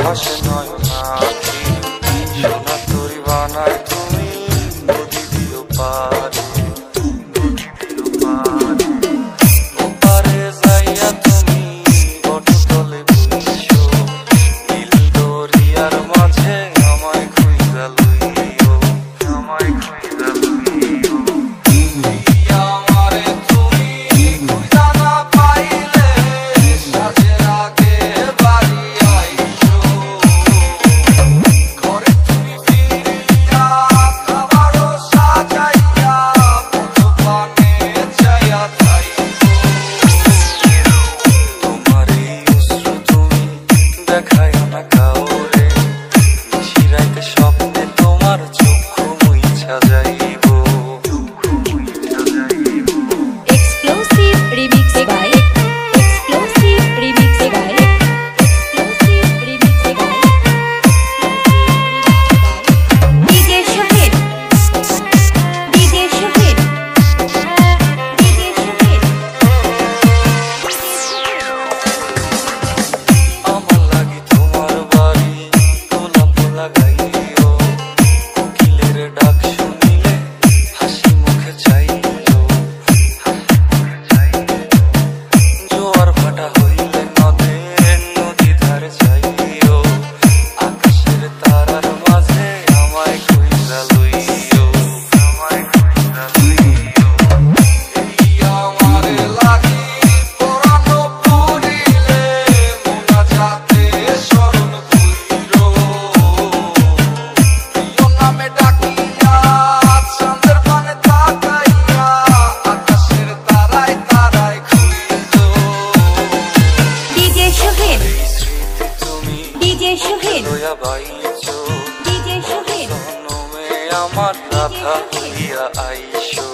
ভাসে নয়নাখি সোনা তরি বানায় তুমি নদী দিও পারে ওপারে যাইয়া তুমি বটতলে বইছো নীল দরিয়ার মাঝে আমায় খুঁজা লইও আমায় খুঁজা লইও আমারে তুমি খুঁজা না পাইলে সাজের আগে বাড়ি স্বপ্নে তোমার চক্ষু মুইছা যাইব Exclusive remix by DJ Shahid আমার লাগি তোমার বাড়ি তোলা পোলা গাইও কোকিলের ডাক শুনিলে হাসি মুখে চাইও জোয়ার ভাটা হইলে নদী ধারে চাইও আকাশের তারার মাঝে আমায় খুঁজা লইও আমায় খুঁজা লইও আমারে লাগি পরানো পুরিলে মোনা যাতে স্মরণ কইরো প্রিয় নামে ডাকিয়া চাঁদের পানে তাকাইয়া আকাশের তারায় তারায় খুঁজো DJ Shahid স্মৃতি তুমি লইয়া বাইছো জনমে আমার রাধা হইয়া আইসো